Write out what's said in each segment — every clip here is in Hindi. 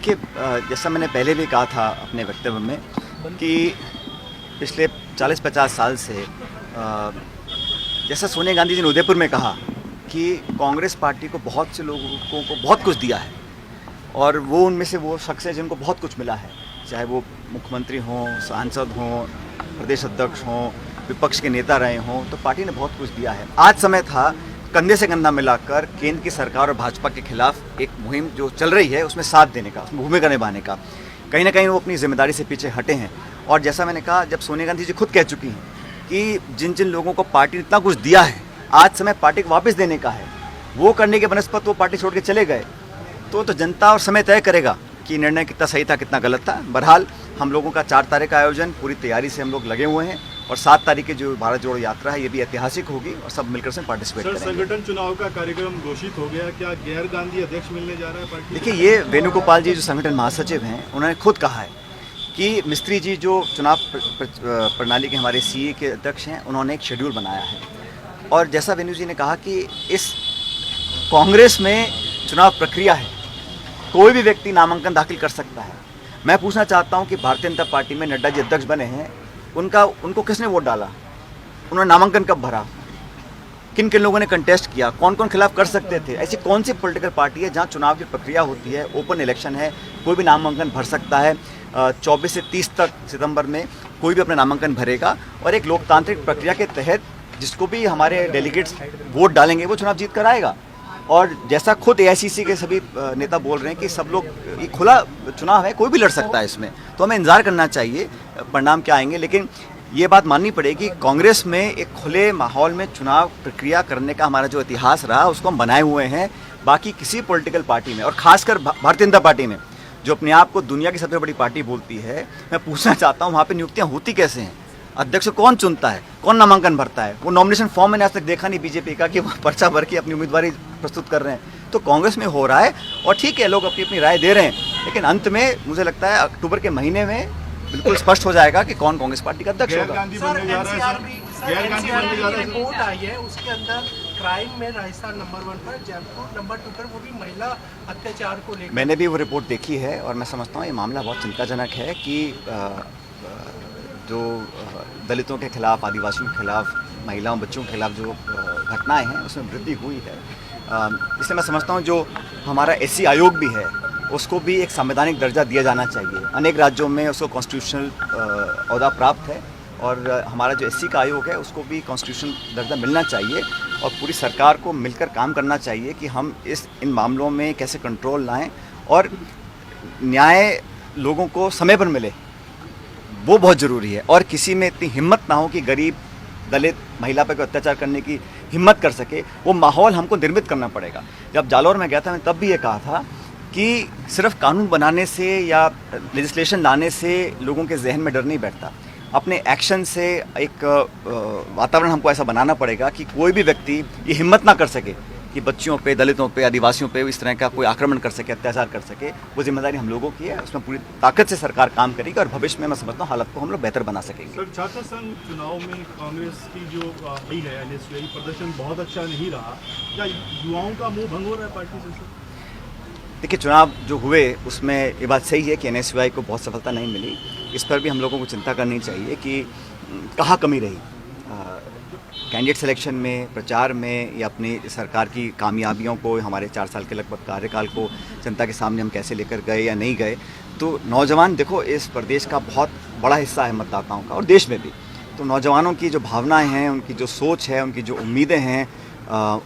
देखिए, जैसा मैंने पहले भी कहा था अपने वक्तव्य में कि पिछले 40-50 साल से जैसा सोनिया गांधी जी ने उदयपुर में कहा कि कांग्रेस पार्टी को बहुत से लोगों को बहुत कुछ दिया है और वो उनमें से वो शख्स है जिनको बहुत कुछ मिला है, चाहे वो मुख्यमंत्री हों, सांसद हों, प्रदेश अध्यक्ष हों, विपक्ष के नेता रहे हों, तो पार्टी ने बहुत कुछ दिया है। आज समय था कंधे से कंधा मिलाकर केंद्र की सरकार और भाजपा के खिलाफ एक मुहिम जो चल रही है उसमें साथ देने का, उसमें भूमिका निभाने का। कहीं ना कहीं वो अपनी जिम्मेदारी से पीछे हटे हैं और जैसा मैंने कहा, जब सोनिया गांधी जी खुद कह चुकी हैं कि जिन जिन लोगों को पार्टी ने इतना कुछ दिया है, आज समय पार्टी को वापस देने का है, वो करने के बनस्पत वो पार्टी छोड़ के चले गए, तो जनता और समय तय करेगा कि निर्णय कितना सही था, कितना गलत था। बहरहाल हम लोगों का 4 तारीख का आयोजन पूरी तैयारी से हम लोग लगे हुए हैं और 7 तारीख की जो भारत जोड़ो यात्रा है ये भी ऐतिहासिक होगी और सब मिलकर उसमें पार्टिसिपेट करेंगे। संगठन चुनाव का कार्यक्रम घोषित हो गया, क्या गैर गांधी अध्यक्ष मिलने जा रहा है पार्टी? देखिए, ये वेणुगोपाल जी जो संगठन महासचिव हैं, उन्होंने खुद कहा है कि मिस्त्री जी जो चुनाव प्रणाली के हमारे सीए के अध्यक्ष हैं, उन्होंने एक शेड्यूल बनाया है और जैसा वेणु जी ने कहा कि इस कांग्रेस में चुनाव प्रक्रिया है, कोई भी व्यक्ति नामांकन दाखिल कर सकता है। मैं पूछना चाहता हूं कि भारतीय जनता पार्टी में नड्डा जी अध्यक्ष बने हैं, उनको किसने वोट डाला, उन्होंने नामांकन कब भरा, किन किन लोगों ने कंटेस्ट किया, कौन कौन खिलाफ कर सकते थे? ऐसी कौन सी पॉलिटिकल पार्टी है जहां चुनाव की प्रक्रिया होती है, ओपन इलेक्शन है, कोई भी नामांकन भर सकता है। 24 से 30 तक सितंबर में कोई भी अपना नामांकन भरेगा और एक लोकतांत्रिक प्रक्रिया के तहत जिसको भी हमारे डेलीगेट्स वोट डालेंगे वो चुनाव जीत कर आएगा। और जैसा खुद एआईसीसी के सभी नेता बोल रहे हैं कि सब लोग, ये खुला चुनाव है, कोई भी लड़ सकता है इसमें, तो हमें इंतजार करना चाहिए परिणाम क्या आएंगे। लेकिन ये बात माननी पड़ेगी, कांग्रेस में एक खुले माहौल में चुनाव प्रक्रिया करने का हमारा जो इतिहास रहा उसको हम बनाए हुए हैं। बाकी किसी पॉलिटिकल पार्टी में और खासकर भारतीय जनता पार्टी में जो अपने आप को दुनिया की सबसे बड़ी पार्टी बोलती है, मैं पूछना चाहता हूँ वहाँ पर नियुक्तियाँ होती कैसे हैं? अध्यक्ष कौन चुनता है, कौन नामांकन भरता है? वो नॉमिनेशन फॉर्म मैंने आज तक देखा नहीं बीजेपी का कि वो पर्चा भर के अपनी उम्मीदवारी प्रस्तुत कर रहे हैं। तो कांग्रेस में हो रहा है और ठीक है, लोग अपनी अपनी राय दे रहे हैं, लेकिन अंत में मुझे लगता है अक्टूबर के महीने में बिल्कुल स्पष्ट हो जाएगा कि कौन कांग्रेस पार्टी का अध्यक्ष होगा। रिपोर्ट आई है, उसके अंदर क्राइम में राजस्थान नंबर 1 पर, जयपुर नंबर 2 पर, वो भी महिला अत्याचार को लेकर। मैंने भी वो रिपोर्ट देखी है और मैं समझता हूँ ये मामला बहुत चिंताजनक है कि जो दलितों के खिलाफ, आदिवासियों के खिलाफ, महिलाओं बच्चों के खिलाफ जो घटनाएं हैं उसमें वृद्धि हुई है। इसलिए मैं समझता हूँ जो हमारा एससी आयोग भी है उसको भी एक संवैधानिक दर्जा दिया जाना चाहिए। अनेक राज्यों में उसको कॉन्स्टिट्यूशनल ओहदा प्राप्त है और हमारा जो एससी का आयोग है उसको भी कॉन्स्टिट्यूशनल दर्जा मिलना चाहिए और पूरी सरकार को मिलकर काम करना चाहिए कि हम इन मामलों में कैसे कंट्रोल लाएँ और न्याय लोगों को समय पर मिले, वो बहुत ज़रूरी है। और किसी में इतनी हिम्मत ना हो कि गरीब, दलित, महिला पर कोई अत्याचार करने की हिम्मत कर सके, वो माहौल हमको निर्मित करना पड़ेगा। जब जालौर में गया था मैं तब भी ये कहा था कि सिर्फ कानून बनाने से या लेजिस्लेशन लाने से लोगों के जहन में डर नहीं बैठता, अपने एक्शन से एक वातावरण हमको ऐसा बनाना पड़ेगा कि कोई भी व्यक्ति ये हिम्मत ना कर सके कि बच्चियों पे, दलितों पे, आदिवासियों पे इस तरह का कोई आक्रमण कर सके, अत्याचार कर सके। वो जिम्मेदारी हम लोगों की है, उसमें पूरी ताकत से सरकार काम करेगी और भविष्य में मैं समझता हूँ हालत को हम लोग बेहतर बना सकेंगे। सर, छात्र संघ चुनाव में कांग्रेस की जो आई है एनएसयूआई, प्रदर्शन बहुत अच्छा नहीं रहा, क्या युवाओं का मुंह भंग हो रहा है पार्टी से? देखिए, चुनाव जो हुए उसमें ये बात सही है कि एनएसयूआई को बहुत सफलता नहीं मिली। इस पर भी हम लोगों को चिंता करनी चाहिए कि कहाँ कमी रही, कैंडिडेट सिलेक्शन में, प्रचार में, या अपनी सरकार की कामयाबियों को, हमारे 4 साल के लगभग कार्यकाल को जनता के सामने हम कैसे लेकर गए या नहीं गए। तो नौजवान, देखो, इस प्रदेश का बहुत बड़ा हिस्सा है मतदाताओं का और देश में भी। तो नौजवानों की जो भावनाएं हैं, उनकी जो सोच है, उनकी जो उम्मीदें हैं,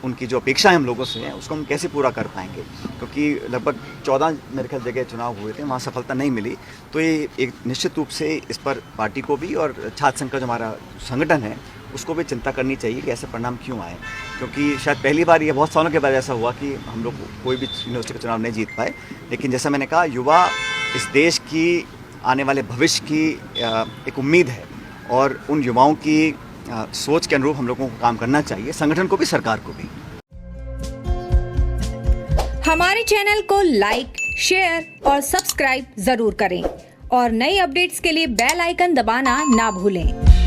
उनकी जो अपेक्षाएं हम लोगों से हैं, उसको हम कैसे पूरा कर पाएंगे? क्योंकि लगभग 14 मेरे ख्याल जगह चुनाव हुए थे, वहाँ सफलता नहीं मिली। तो ये एक निश्चित रूप से इस पर पार्टी को भी और छात्र संघ का जो हमारा संगठन है उसको भी चिंता करनी चाहिए कि ऐसे परिणाम क्यों आए। क्योंकि शायद पहली बार ये बहुत सालों के बाद ऐसा हुआ कि हम लोग कोई भी यूनिवर्सिटी का चुनाव नहीं जीत पाए। लेकिन जैसा मैंने कहा, युवा इस देश की आने वाले भविष्य की एक उम्मीद है और उन युवाओं की सोच के अनुरूप हम लोगों को काम करना चाहिए, संगठन को भी, सरकार को भी। हमारे चैनल को लाइक, शेयर और सब्सक्राइब जरूर करें और नई अपडेट्स के लिए बेल आइकन दबाना ना भूलें।